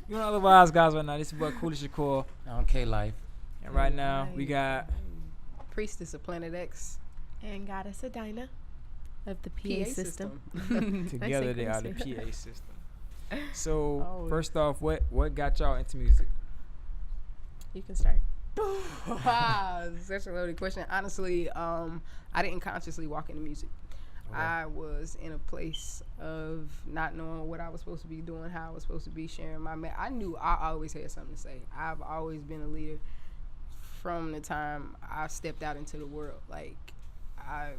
You know OtherWise Guyz right now. This is what Coolest Shakur. On K Life. And right now we got Priestess of Planet X. And Goddess Adina of the PA system. together they are the PA system. So Oh. first off, what got y'all into music? You can start. Wow, such a loaded question. Honestly, I didn't consciously walk into music. Okay. I was in a place of not knowing what I was supposed to be doing, how I was supposed to be sharing I knew I always had something to say. I've always been a leader from the time I stepped out into the world. Like, I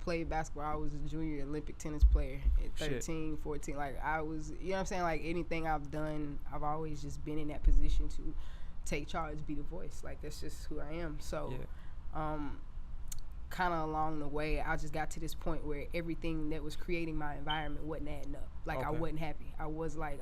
played basketball. I was a junior Olympic tennis player at 13, 14. Like, I was, you know what I'm saying? Like, anything I've done, I've always just been in that position to take charge, be the voice. Like, that's just who I am. So, kind of along the way, I just got to this point where everything that was creating my environment wasn't adding up. Like, I wasn't happy. I was like,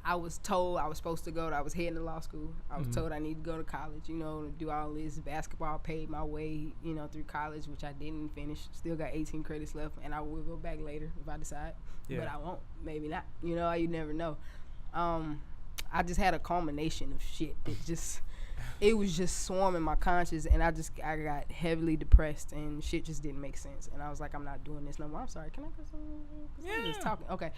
I was told I was supposed to go. I was heading to law school. I was told I needed to go to college, you know, to do all this. Basketball paid my way, you know, through college, which I didn't finish. Still got 18 credits left, and I will go back later if I decide. Yeah. But I won't. Maybe not. You know, you never know. I just had a culmination of shit that just, it was just swarming my conscience, and I got heavily depressed, and shit just didn't make sense. And I was like, I'm not doing this no more. I'm sorry. Can I go somewhere? Yeah. I'm just talking. Okay.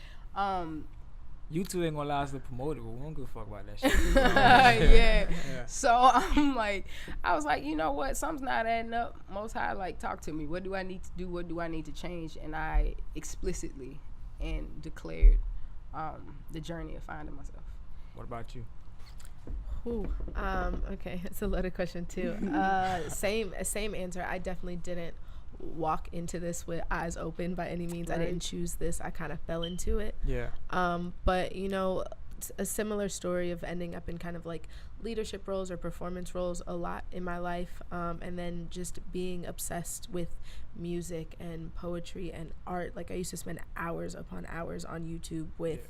You two ain't gonna allow us to promote it, but we don't give a fuck about that shit. Yeah. So I'm like, I was like, you know what? Something's not adding up. Most High, like, talk to me. What do I need to do? What do I need to change? And I explicitly and declared the journey of finding myself. What about you? Okay, it's a loaded question too. Same answer. I definitely didn't walk into this with eyes open by any means. Right. I didn't choose this. I kind of fell into it. Yeah. But you know, a similar story of ending up in kind of like leadership roles or performance roles a lot in my life, and then just being obsessed with music and poetry and art. Like, I used to spend hours upon hours on YouTube with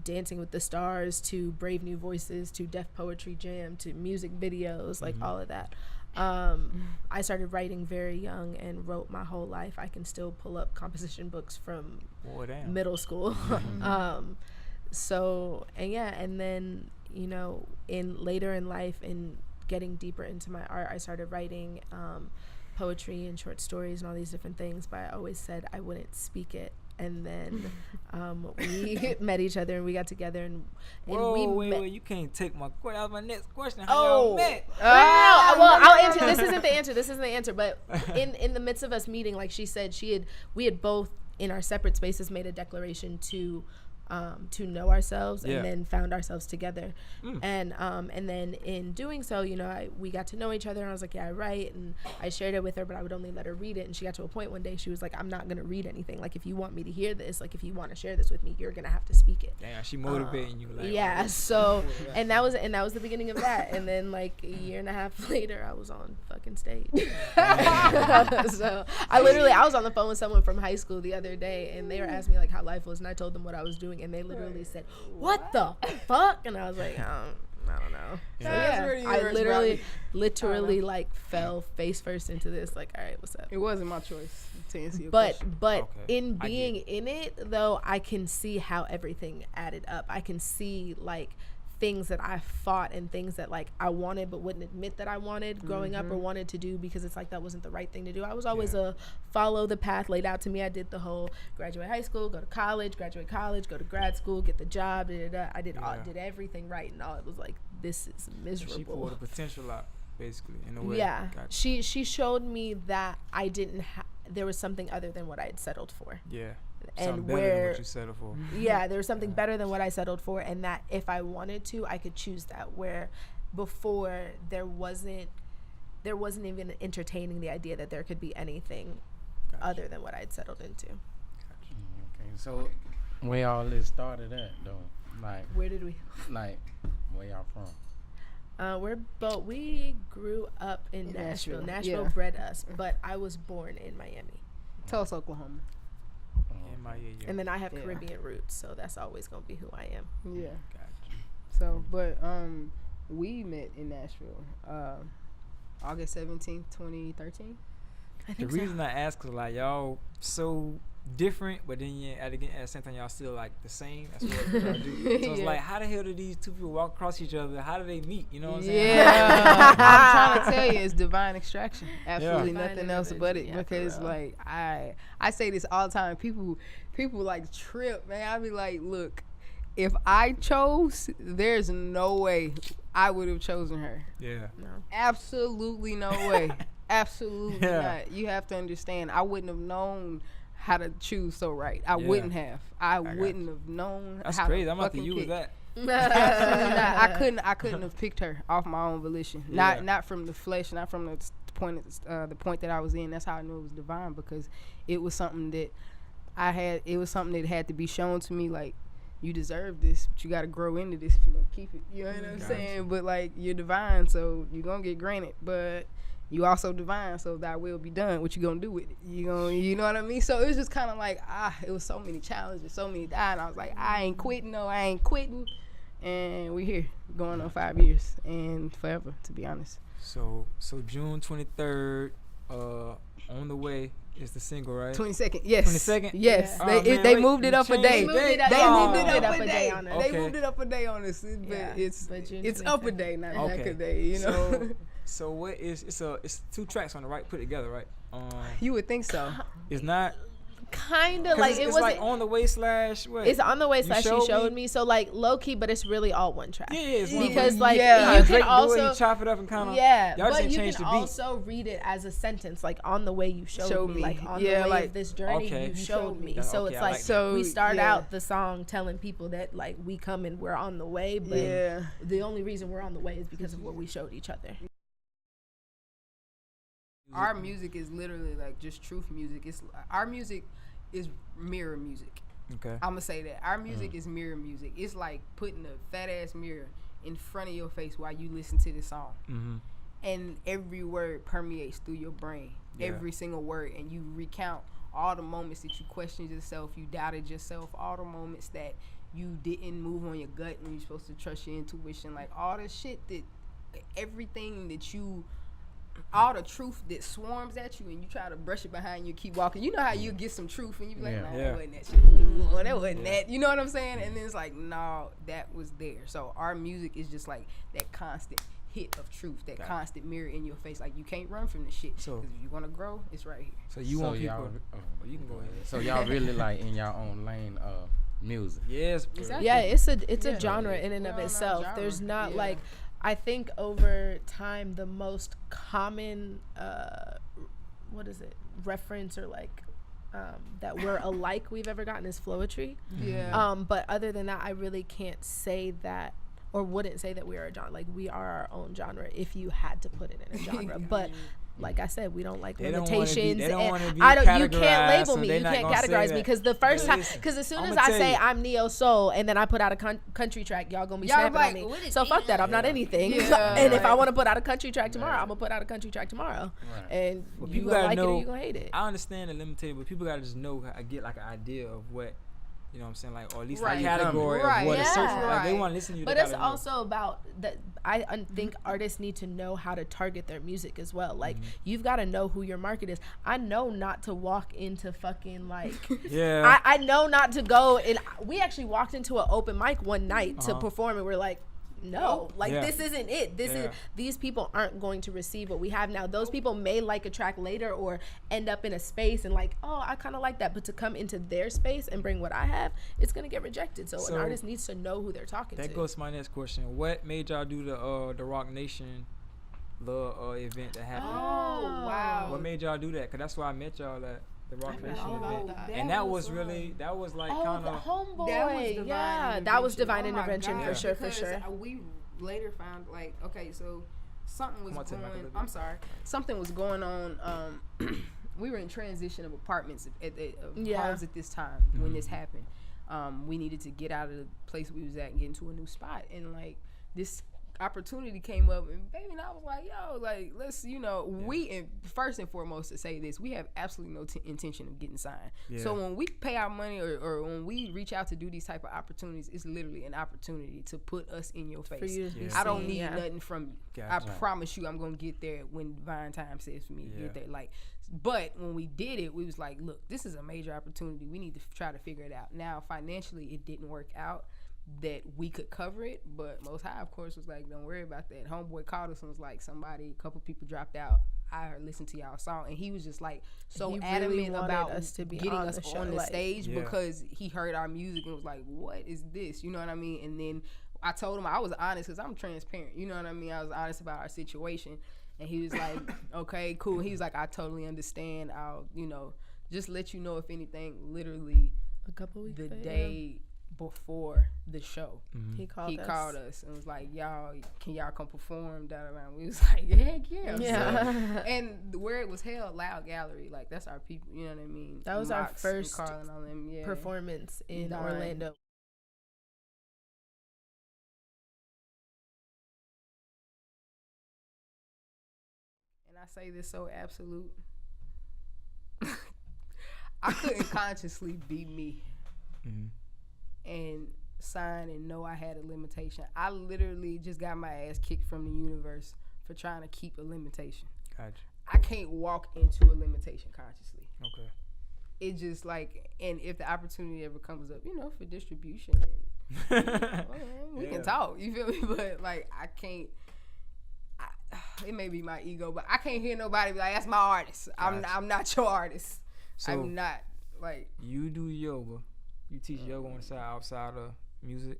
Dancing with the Stars to Brave New Voices to Def Poetry Jam to music videos, like all of that. I started writing very young and wrote my whole life. I can still pull up composition books from middle school. And then, you know, later in life and getting deeper into my art, I started writing poetry and short stories and all these different things, but I always said I wouldn't speak it. And then we met each other and we got together and wait, you can't take my question. That was my next question. How y'all met? I'll answer. This isn't the answer. But in the midst of us meeting, like she said, we had both in our separate spaces made a declaration to know ourselves and then found ourselves together. And then in doing so, you know, we got to know each other, and I was like, yeah, I write, and I shared it with her, but I would only let her read it. And she got to a point one day, she was like, I'm not gonna read anything. Like, if you want me to hear this, like, if you want to share this with me, you're gonna have to speak it. Damn, she motivating you. Like, yeah. So and that was the beginning of that. And then like a year and a half later, I was on fucking stage. So I was on the phone with someone from high school the other day, and they were asking me like how life was, and I told them what I was doing, and they literally said, "What the fuck?" And I was like, I don't know. So, I literally like fell face first into this. Like, all right, what's up? It wasn't my choice to answer your question. But in being in it though, I can see how everything added up. I can see like things that I fought and things that like I wanted but wouldn't admit that I wanted growing up or wanted to do, because it's like that wasn't the right thing to do. I was always a follow the path laid out to me. I did the whole graduate high school, go to college, graduate college, go to grad school, get the job. I did everything right, and all it was like, this is miserable. She pulled the potential out, basically, in a way. Yeah, she showed me that I didn't there was something other than what I had settled for. Yeah. And better than what you settled for. Yeah, there was something better than what I settled for, and that if I wanted to, I could choose that. Where before there wasn't even entertaining the idea that there could be anything other than what I'd settled into. Okay, so where all this started at though? Like, where did we? Like, where y'all from? We grew up in Nashville. Nashville bred us, but I was born in Miami. Tulsa, Oklahoma. And then I have Caribbean roots, so that's always gonna be who I am. Yeah. Gotcha. So, but we met in Nashville, August 17th, 2013. The reason I ask is like, y'all so different, but then at the same time y'all still like the same. That's what y'all do. So it's like, how the hell do these two people walk across each other? How do they meet? You know what I'm saying? Yeah, I'm trying to tell you, it's divine extraction. Absolutely Divine nothing else but it. intervention, Because like I say this all the time. People like trip, man. I be like, look, if I chose, there's no way I would have chosen her. Yeah. No. Absolutely no way. Absolutely Yeah. not. You have to understand, I wouldn't have known how to choose so right. I wouldn't have. I wouldn't have known That's how crazy. to I'm about to fucking use pick. that. Absolutely not. I couldn't have picked her off my own volition. Yeah. Not from the flesh, not from the point that I was in. That's how I knew it was divine, because it was something that I had. It was something that had to be shown to me, like, you deserve this, but you got to grow into this if you're gonna keep it. You know what I'm saying? But like, you're divine, so you're gonna get granted, but you also divine, so thy will be done. What you gonna do with it? You know what I mean? So it was just kind of like, it was so many challenges, so many and I was like, I ain't quitting, and we here going on 5 years and forever, to be honest. So June 23rd, On the Way is the single, right? 22nd, yes. 22nd? Yes. Yeah. They moved it up a day. They moved it They up- moved it Oh. up a day on on us. They Okay. moved it up a day on us, but Yeah, it's but June up a 22nd. day, not Okay. back a day. You know. So what is it's 2 tracks on the right put together, right? You would think so. It's not Kind of 'cause like it's it like wasn't. On the Way / what? It's On the Way / You Showed Showed Me? Me. So like low key, but it's really all one track. Yeah, it's one Because way. like Yeah. you Drake can do it, also he chop it up and kind of yeah, y'all just but ain't you changed can the beat. also read it as a sentence, like on the way you showed Showed me, me. like on Yeah, the way like, of this journey okay. you showed me. That's- So okay, it's I like like that. So we start yeah. out the song telling people that like we come and we're on the way, but Yeah. the only reason we're on the way is because of what we showed each other. Our music is literally like just truth music. Our music is mirror music. Okay. I'm gonna say that our music is mirror music. It's like putting a fat ass mirror in front of your face while you listen to this song, and every word permeates through your brain. Yeah. Every single word, and you recount all the moments that you questioned yourself, you doubted yourself, all the moments that you didn't move on your gut when you're supposed to trust your intuition, like all the shit that everything that you. All the truth that swarms at you and you try to brush it behind you, keep walking. You know how you get some truth and you be like, nah, Yeah. that wasn't that shit. Well, that wasn't that. You know what I'm saying? And then it's like, no, that was there. So our music is just like that constant hit of truth, that constant mirror in your face. Like, you can't run from this shit. So- Because if you want to grow, it's right here. So you want people? You can go ahead. So y'all really like in your own lane of music. Yes. bro. Exactly. Yeah, it's a Yeah. genre in and We're of on our itself. genre. There's not Yeah. like I think over time the most common what is it reference or like that we're alike we've ever gotten is Flowetry. Yeah. But other than that, I really can't say that or wouldn't say that we are a genre. Like we are our own genre if you had to put it in a genre. But like I said, we don't like They don't wanna be- limitations. they don't and wanna be I don't. You categorized, can't label so me. they You not can't gonna say categorize me that. because the first But time, listen, because as soon I'ma as I tell say you. I'm neo soul and then I put out a country track, y'all gonna be Y'all snapping like, on me. what is So fuck that. I'm not Yeah. anything. Yeah, and if I right. want to put out a country track tomorrow, I'm gonna put out a country track tomorrow. Right. And But you people gonna gotta like it know. or you gonna hate it. I understand the limited, but people gotta just know. I get like an idea of what. You know what I'm saying? Like, or at least Right. a category Right. of what it's Yeah. searching. Like, they Right. want to listen to you. But they it's gotta know. also about that. I think artists need to know how to target their music as well. Like you've got to know who your market is. I know not to walk into fucking like. Yeah. I know not to go and we actually walked into an open mic one night to perform and we're like, no, like Yeah. this isn't it. This is these people aren't going to receive what we have now. Those people may like a track later or end up in a space and like, oh, I kind of like that, but to come into their space and bring what I have, it's gonna get rejected. So an artist needs to know who they're talking That to. goes to my next question. What made y'all do the Rock Nation event that happened? Oh, wow. What made y'all do that? Cause that's why I met y'all at the Rock Nation all about event, that. and that was really that was like Oh, kind the of homeboy. That was divine Yeah, that was divine Oh my intervention for God. sure, for Because, sure. We later found like, okay, so something was Come on, take it back a going. little bit. I'm sorry, something was going on. We were in transition of apartments of homes at this time when this happened. We needed to get out of the place we was at and get into a new spot, and like this opportunity came up, and baby, and I was like, yo, like, let's, we, and first and foremost to say this, we have absolutely no intention of getting signed. Yeah. So when we pay our money or when we reach out to do these type of opportunities, it's literally an opportunity to put us in your face. For you to be I don't seen, need yeah. nothing from you. Gotcha. I promise you I'm going to get there when divine time says for me to get there. Like, But when we did it, we was like, look, this is a major opportunity. We need to try to figure it out. Now, financially, it didn't work out that we could cover it, but Most High, of course, was like, don't worry about that. Homeboy called us and was like, a couple people dropped out. I listened to y'all song, and he was just like so he adamant really about us to be getting on us the show, on the like, stage because he heard our music and was like, what is this? You know what I mean? And then I told him, I was honest because I'm transparent. You know what I mean? I was honest about our situation. And he was like, okay, cool. He was like, I totally understand. I'll, just let you know if anything, literally a couple weeks the later, day before the show. Mm-hmm. He called us and was like, can y'all come perform? We was like, heck yeah. Yeah. So, and where it was held, Loud Gallery, like that's our people, you know what I mean? That was Mox our first and all them, performance in Orlando. And I say this so absolute. I couldn't consciously be me. Mm-hmm. And sign and know I had a limitation. I literally just got my ass kicked from the universe for trying to keep a limitation. Gotcha. I can't walk into a limitation consciously. Okay. It just like, and if the opportunity ever comes up, for distribution, we can talk. You feel me? But like, I can't. It may be my ego, but I can't hear nobody be like, "That's my artist." Gotcha. I'm not your artist. So I'm not like. You do yoga. You teach yoga on the side outside of music?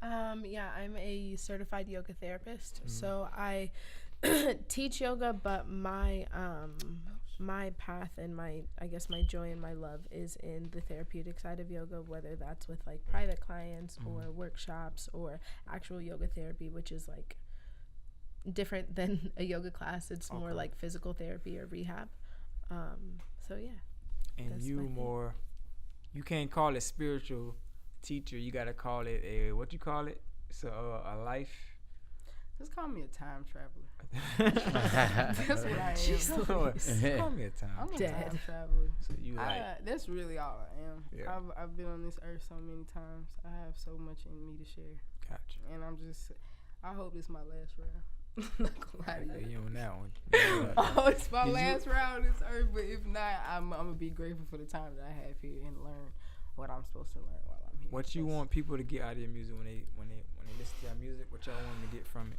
Yeah, I'm a certified yoga therapist. Mm-hmm. So I teach yoga, but my path and my joy and my love is in the therapeutic side of yoga, whether that's with like private clients or workshops or actual yoga therapy, which is like different than a yoga class. It's more like physical therapy or rehab. So yeah. And you can't call it spiritual teacher. You gotta call it a, what you call it? It's a life. Just call me a time traveler. That's what I am. Call me a time. I'm a time traveler. So you that's really all I am. Yeah. I've been on this earth so many times. I have so much in me to share. Gotcha. And I hope this is my last round. Not gonna lie to you. You on that one. It's my last round on this earth, but if not, I'm gonna be grateful for the time that I have here and learn what I'm supposed to learn while I'm here. What you want people to get out of your music when they listen to your music? What y'all want them to get from it?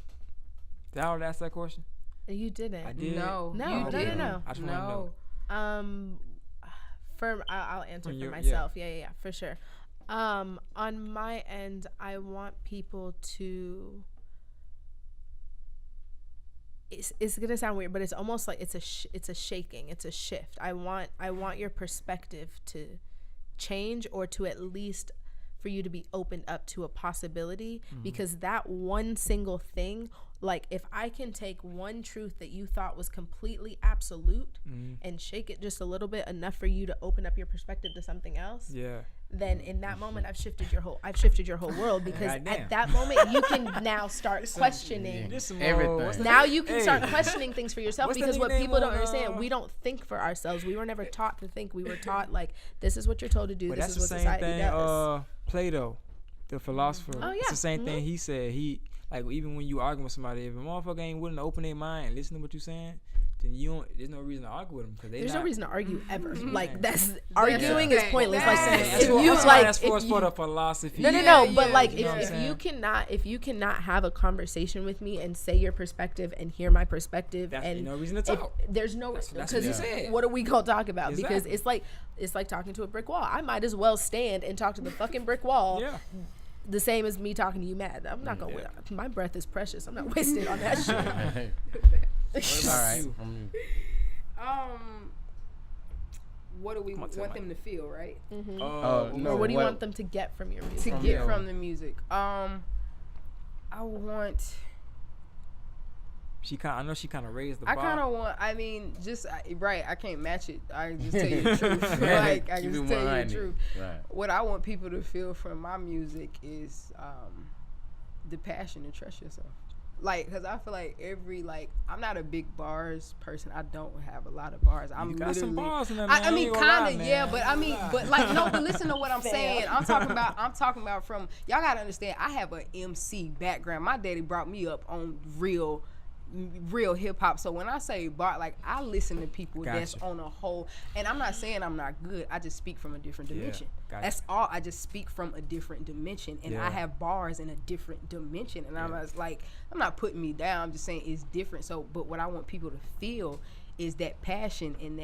Did I already ask that question? You didn't. I did. No. No. I just want to know. I'll answer for myself. Yeah, for sure. On my end, I want people to. It's gonna sound weird, but it's almost like it's a shaking, it's a shift. I want your perspective to change, or to at least for you to be opened up to a possibility, because that one single thing, like if I can take one truth that you thought was completely absolute and shake it just a little bit, enough for you to open up your perspective to something else. Yeah. Then in that moment I've shifted your whole world, because at that moment you can now start questioning everything. Now you can start questioning things for yourself, because what people don't understand, we don't think for ourselves. We were never taught to think. We were taught like, this is what you're told to do. This is what society does. Plato, the philosopher. Oh yeah. It's the same thing he said. He like, even when you arguing with somebody, if a motherfucker ain't willing to open their mind and listen to what you saying, then there's no reason to argue with them, because there's no reason to argue ever. Like arguing is pointless. Like if you like, that's for the philosophy. No. But like if you cannot have a conversation with me and say your perspective and hear my perspective, and no reason to talk. There's no, because what are we gonna talk about? Exactly. Because it's like talking to a brick wall. I might as well stand and talk to the fucking brick wall. Yeah. The same as me talking to you mad. I'm not gonna. My breath is precious. I'm not wasted on that shit. All right. What do we want them to feel, right? Mm-hmm. No. Or what do you want them to get from your music? From the music. I want. I know she kind of raised the bar. I kind of want. I mean, I can't match it. I can just tell you the truth. Like, I can just tell you the truth. Right. What I want people to feel from my music is the passion to trust yourself. Like, because I feel like I'm not a big bars person. I don't have a lot of bars. You got some bars in there, man. I mean, kind of, yeah. But like, no. But listen to what I'm saying. I'm talking about from, y'all gotta understand. I have a MC background. My daddy brought me up on real real hip hop. So when I say bar, like I listen to people that's Gotcha. on a whole, and I'm not saying I'm not good. I just speak from a different dimension. Gotcha. That's all. I just speak from a different dimension, and I have bars in a different dimension. And I'm just like, I'm not putting me down. I'm just saying it's different. So, but what I want people to feel is that passion and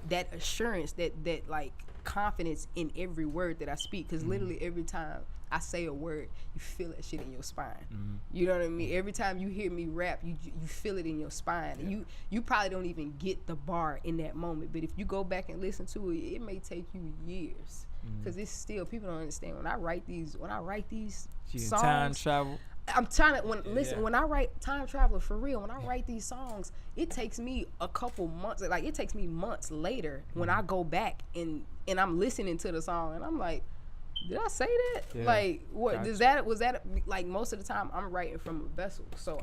that assurance, that like confidence in every word that I speak. Because literally every time I say a word, you feel that shit in your spine. You know what I mean? Every time you hear me rap, you feel it in your spine. And you probably don't even get the bar in that moment, but if you go back and listen to it, it may take you years. Because it's still, people don't understand when I write these songs. Time travel. I'm trying to when I write Time Traveler, for real, when I write these songs, it takes me a couple months, like it takes me months later when I go back and I'm listening to the song and I'm like, did I say that? Yeah. Like, what was that like? Most of the time I'm writing from a vessel, so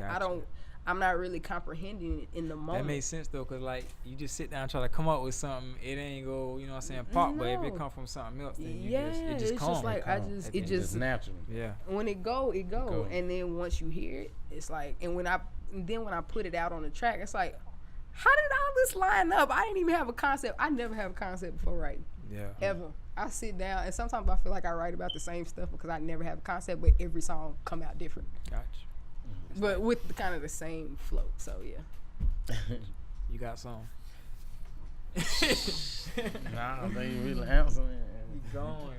I'm not really comprehending it in the moment. That makes sense though, cause like you just sit down and try to come up with something, it ain't go, you know what I'm saying, pop. But if it come from something else, then it just comes. Just like it just natural. Yeah. When it go, and then once you hear it, it's like, and when I put it out on the track, it's like, how did all this line up? I didn't even have a concept. I never have a concept before writing. Yeah. Ever. I sit down and sometimes I feel like I write about the same stuff because I never have a concept, but every song come out different. Gotcha. But with the kind of the same flow. So yeah. You got some. Nah, they really answering. You going,